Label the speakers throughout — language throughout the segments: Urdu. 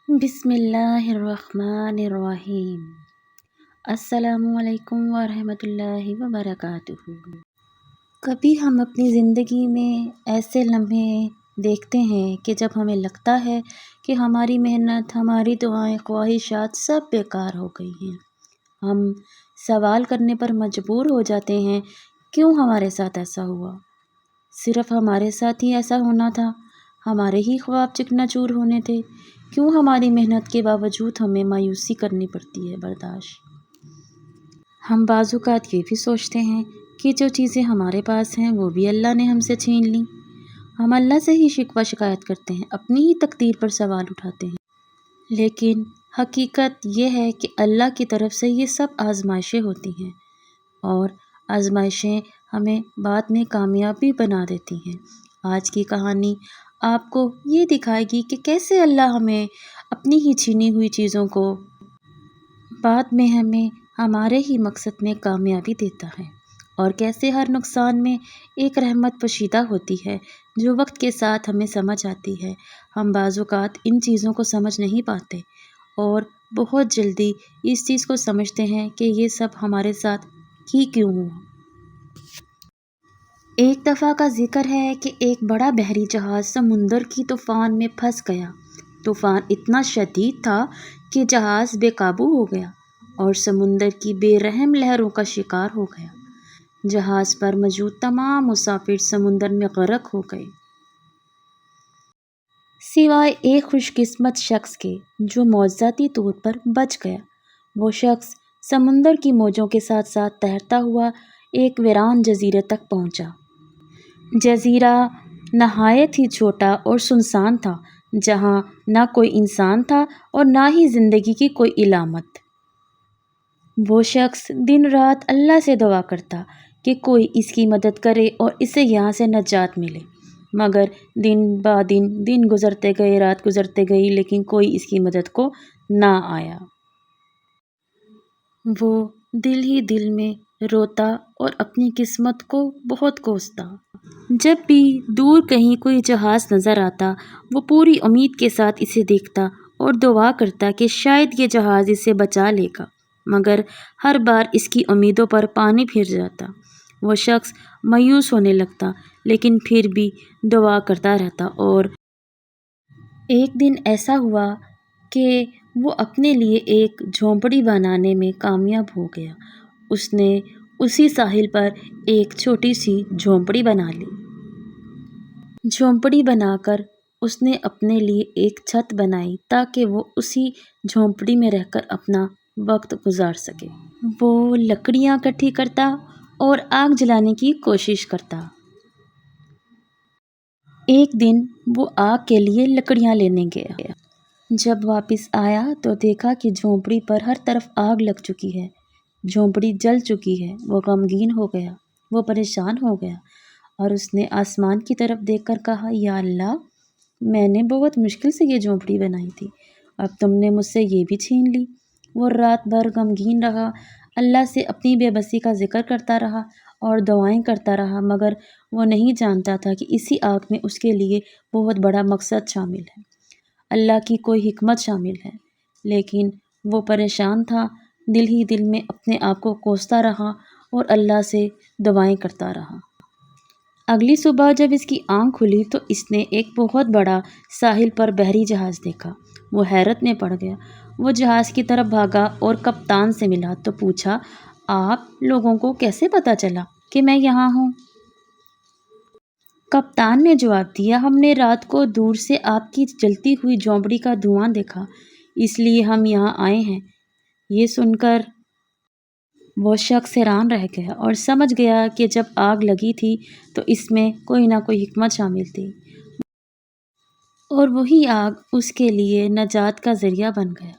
Speaker 1: بسم اللہ الرحمن الرحیم۔ السلام علیکم ورحمۃ اللہ وبرکاتہ۔ کبھی ہم اپنی زندگی میں ایسے لمحے دیکھتے ہیں کہ جب ہمیں لگتا ہے کہ ہماری محنت، ہماری دعائیں، خواہشات سب بیکار ہو گئی ہیں۔ ہم سوال کرنے پر مجبور ہو جاتے ہیں، کیوں ہمارے ساتھ ایسا ہوا؟ صرف ہمارے ساتھ ہی ایسا ہونا تھا؟ ہمارے ہی خواب چکنا چور ہونے تھے؟ کیوں ہماری محنت کے باوجود ہمیں مایوسی کرنی پڑتی ہے برداشت؟ ہم بعض اوقات یہ بھی سوچتے ہیں کہ جو چیزیں ہمارے پاس ہیں وہ بھی اللہ نے ہم سے چھین لیں۔ ہم اللہ سے ہی شکوہ شکایت کرتے ہیں، اپنی ہی تقدیر پر سوال اٹھاتے ہیں۔ لیکن حقیقت یہ ہے کہ اللہ کی طرف سے یہ سب آزمائشیں ہوتی ہیں، اور آزمائشیں ہمیں بعد میں کامیاب بھی بنا دیتی ہیں۔ آج کی کہانی آپ کو یہ دکھائے گی کہ کیسے اللہ ہمیں اپنی ہی چھینی ہوئی چیزوں کو بعد میں ہمیں ہمارے ہی مقصد میں کامیابی دیتا ہے، اور کیسے ہر نقصان میں ایک رحمت پوشیدہ ہوتی ہے جو وقت کے ساتھ ہمیں سمجھ آتی ہے۔ ہم بعض اوقات ان چیزوں کو سمجھ نہیں پاتے اور بہت جلدی اس چیز کو سمجھتے ہیں کہ یہ سب ہمارے ساتھ ہی کیوں ہوا۔ ایک دفعہ کا ذکر ہے کہ ایک بڑا بحری جہاز سمندر کی طوفان میں پھنس گیا۔ طوفان اتنا شدید تھا کہ جہاز بے قابو ہو گیا اور سمندر کی بے رحم لہروں کا شکار ہو گیا۔ جہاز پر موجود تمام مسافر سمندر میں غرق ہو گئے، سوائے ایک خوش قسمت شخص کے جو معجزاتی طور پر بچ گیا۔ وہ شخص سمندر کی موجوں کے ساتھ ساتھ تیرتا ہوا ایک ویران جزیرے تک پہنچا۔ جزیرہ نہایت ہی چھوٹا اور سنسان تھا، جہاں نہ کوئی انسان تھا اور نہ ہی زندگی کی کوئی علامت۔ وہ شخص دن رات اللہ سے دعا کرتا کہ کوئی اس کی مدد کرے اور اسے یہاں سے نجات ملے، مگر دن دن گزرتے گئے، رات گزرتے گئی، لیکن کوئی اس کی مدد کو نہ آیا۔ وہ دل ہی دل میں روتا اور اپنی قسمت کو بہت کوستا۔ جب بھی دور کہیں کوئی جہاز نظر آتا، وہ پوری امید کے ساتھ اسے دیکھتا اور دعا کرتا کہ شاید یہ جہاز اسے بچا لے گا، مگر ہر بار اس کی امیدوں پر پانی پھر جاتا۔ وہ شخص مایوس ہونے لگتا، لیکن پھر بھی دعا کرتا رہتا، اور ایک دن ایسا ہوا کہ وہ اپنے لیے ایک جھونپڑی بنانے میں کامیاب ہو گیا۔ اس نے اسی ساحل پر ایک چھوٹی سی جھونپڑی بنا لی۔ جھونپڑی بنا کر اس نے اپنے لیے ایک چھت بنائی تاکہ وہ اسی جھونپڑی میں رہ کر اپنا وقت گزار سکے۔ وہ لکڑیاں اکٹھی کرتا اور آگ جلانے کی کوشش کرتا۔ ایک دن وہ آگ کے لیے لکڑیاں لینے گیا۔ جب واپس آیا تو دیکھا کہ جھونپڑی پر ہر طرف آگ لگ چکی ہے، جھونپڑی جل چکی ہے۔ وہ غمگین ہو گیا، وہ پریشان ہو گیا، اور اس نے آسمان کی طرف دیکھ کر کہا، یا اللہ، میں نے بہت مشکل سے یہ جھونپڑی بنائی تھی، اب تم نے مجھ سے یہ بھی چھین لی۔ وہ رات بھر غمگین رہا، اللہ سے اپنی بے بسی کا ذکر کرتا رہا اور دعائیں کرتا رہا، مگر وہ نہیں جانتا تھا کہ اسی آگ میں اس کے لیے بہت بڑا مقصد شامل ہے، اللہ کی کوئی حکمت شامل ہے۔ لیکن وہ پریشان تھا، دل ہی دل میں اپنے آپ کو کوستا رہا اور اللہ سے دعائیں کرتا رہا۔ اگلی صبح جب اس کی آنکھ کھلی تو اس نے ایک بہت بڑا ساحل پر بحری جہاز دیکھا۔ وہ حیرت میں پڑ گیا۔ وہ جہاز کی طرف بھاگا اور کپتان سے ملا تو پوچھا، آپ لوگوں کو کیسے پتہ چلا کہ میں یہاں ہوں؟ کپتان نے جواب دیا، ہم نے رات کو دور سے آپ کی جلتی ہوئی جھونپڑی کا دھواں دیکھا، اس لیے ہم یہاں آئے ہیں۔ یہ سن کر وہ شخص حیران رہ گیا اور سمجھ گیا کہ جب آگ لگی تھی تو اس میں کوئی نہ کوئی حکمت شامل تھی، اور وہی آگ اس کے لیے نجات کا ذریعہ بن گیا۔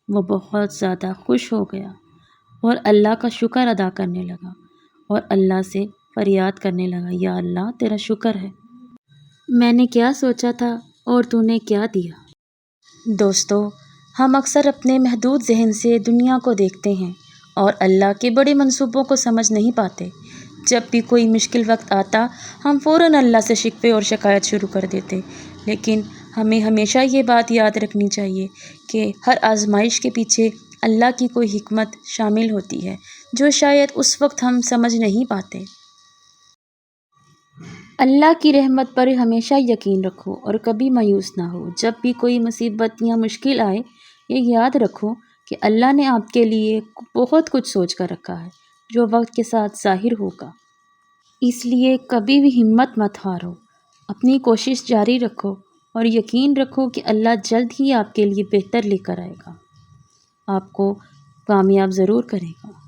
Speaker 1: وہ بہت زیادہ خوش ہو گیا اور اللہ کا شکر ادا کرنے لگا اور اللہ سے فریاد کرنے لگا، یا اللہ، تیرا شکر ہے، میں نے کیا سوچا تھا اور تو نے کیا دیا۔ دوستو، ہم اکثر اپنے محدود ذہن سے دنیا کو دیکھتے ہیں اور اللہ کے بڑے منصوبوں کو سمجھ نہیں پاتے۔ جب بھی کوئی مشکل وقت آتا، ہم فوراً اللہ سے شکوے اور شکایت شروع کر دیتے، لیکن ہمیں ہمیشہ یہ بات یاد رکھنی چاہیے کہ ہر آزمائش کے پیچھے اللہ کی کوئی حکمت شامل ہوتی ہے جو شاید اس وقت ہم سمجھ نہیں پاتے۔ اللہ کی رحمت پر ہمیشہ یقین رکھو اور کبھی مایوس نہ ہو۔ جب بھی کوئی مصیبت یا مشکل آئے، یہ یاد رکھو کہ اللہ نے آپ کے لیے بہت کچھ سوچ کر رکھا ہے جو وقت کے ساتھ ظاہر ہوگا۔ اس لیے کبھی بھی ہمت مت ہارو، اپنی کوشش جاری رکھو اور یقین رکھو کہ اللہ جلد ہی آپ کے لیے بہتر لے کر آئے گا، آپ کو کامیاب ضرور کرے گا۔